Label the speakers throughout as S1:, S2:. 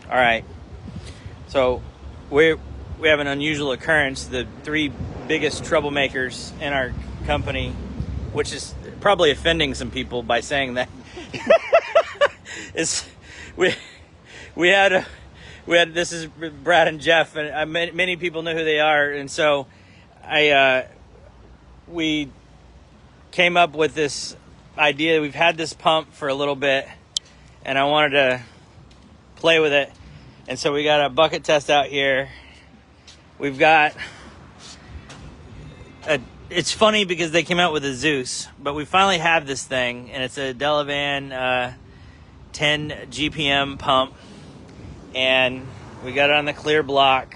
S1: All right. So we have an unusual occurrence. The three biggest troublemakers in our company, which is probably offending some people by saying that, is we had this is Brad and Jeff, and many people know who they are, and so we came up with this idea. We've had this pump for a little bit, and I wanted to play with it. And so we got a bucket test out here. We've got it's funny because they came out with a Zeus, but we finally have this thing, and it's a Delavan 10 GPM pump, and we got it on the clear block,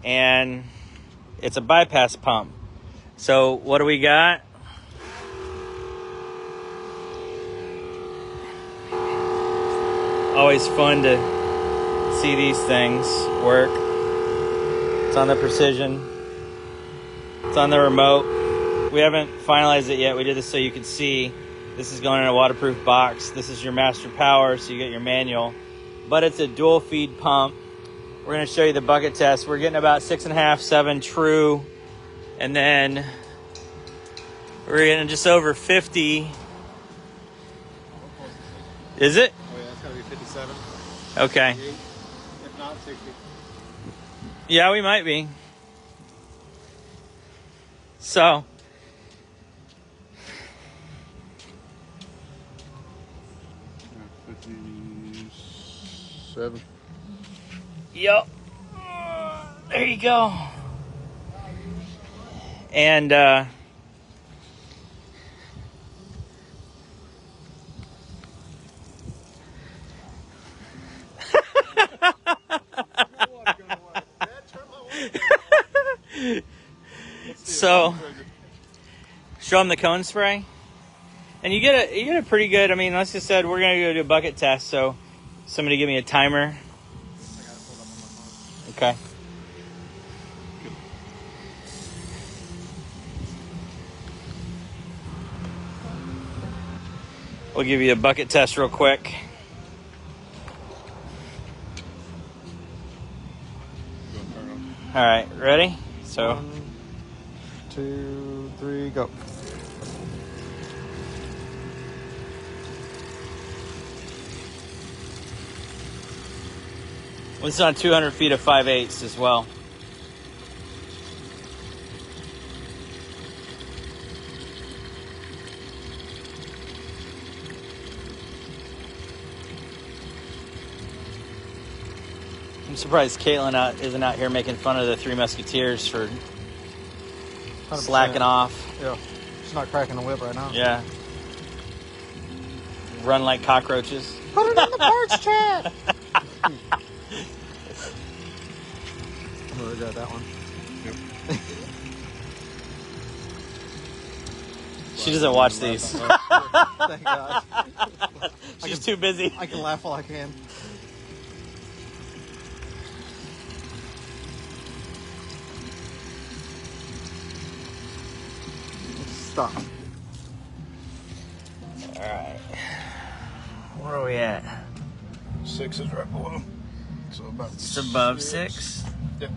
S1: and it's a bypass pump. So what do we got? Always fun to see these things work. It's on the Precision. It's on the remote. We haven't finalized it yet. We did this so you could see. This is going in a waterproof box. This is your master power, so you get your manual. But it's a dual feed pump. We're going to show you the bucket test. We're getting about 6.5, 7 true. And then we're getting just over 50. Is it?
S2: Oh yeah, it's got to be 57.
S1: Okay.
S2: If not, 60.
S1: Yeah, we might be. So.
S2: Yeah, 57.
S1: Yep. There you go. And so show them the cone spray, and you get a pretty good. I mean, let's just said we're gonna go do a bucket test. So somebody give me a timer. Okay. We'll give you a bucket test real quick. All right, ready? So
S2: 1, 2, 3, go.
S1: This is on 200 feet of 5/8 as well. I'm surprised Caitlin isn't out here making fun of the Three Musketeers for
S2: 100%.
S1: slacking off.
S2: Yeah, she's not cracking the whip right now.
S1: Yeah. Run like cockroaches.
S2: Put it in the parts chat. I'm gonna regret that one. Yep.
S1: She doesn't watch these.
S2: Thank God.
S1: She's too busy.
S2: I can laugh while I can. Stop.
S1: All right. Where are we at?
S2: 6 is right below. So about
S1: Just above 6?
S2: Yep.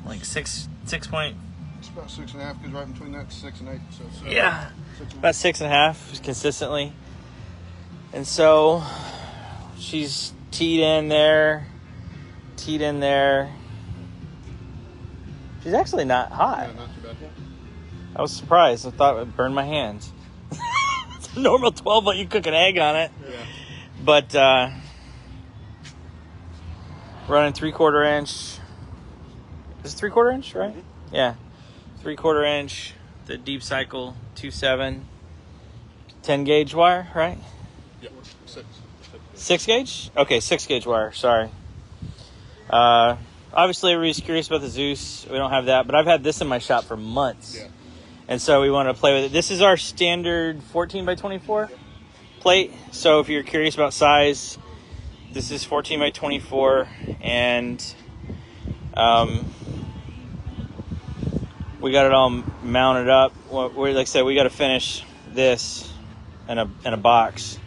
S1: Like 6 point.
S2: It's about 6.5 because right between that 6 and 8. So
S1: Yeah.
S2: 6
S1: About 6.5 consistently. And so she's teed in there. She's actually not hot.
S2: Yeah, not too bad.
S1: I was surprised. I thought it would burn my hands. It's a normal 12, but you cook an egg on it.
S2: Yeah.
S1: But running 3/4 inch. Is it 3/4 inch, right? Mm-hmm. Yeah. 3/4 inch, the deep cycle 2.7, 10 gauge wire, right?
S2: Yeah. 6.
S1: 6 gauge? Okay, 6 gauge wire. Sorry. Obviously, everybody's curious about the Zeus. We don't have that, but I've had this in my shop for months.
S2: Yeah.
S1: And so we want to play with it. This is our standard 14 by 24 plate. So if you're curious about size, this is 14 by 24, and we got it all mounted up. Like I said, we got to finish this in a box,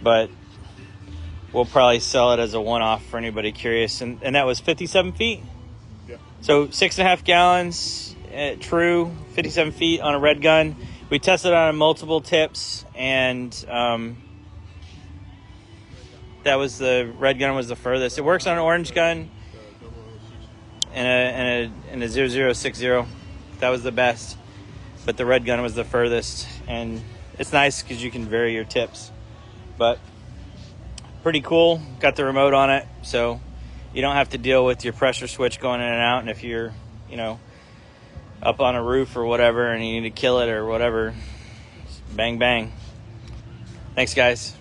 S1: but we'll probably sell it as a one-off for anybody curious. And that was 57 feet?
S2: Yeah.
S1: So 6.5 gallons, true, 57 feet on a red gun. We tested on multiple tips, and that was the red gun was the furthest. It works on an orange gun and a 0060. That was the best, but the red gun was the furthest, and it's nice because you can vary your tips. But pretty cool. Got the remote on it, so you don't have to deal with your pressure switch going in and out. And if you're, up on a roof or whatever and you need to kill it or whatever, bang bang. Thanks, guys.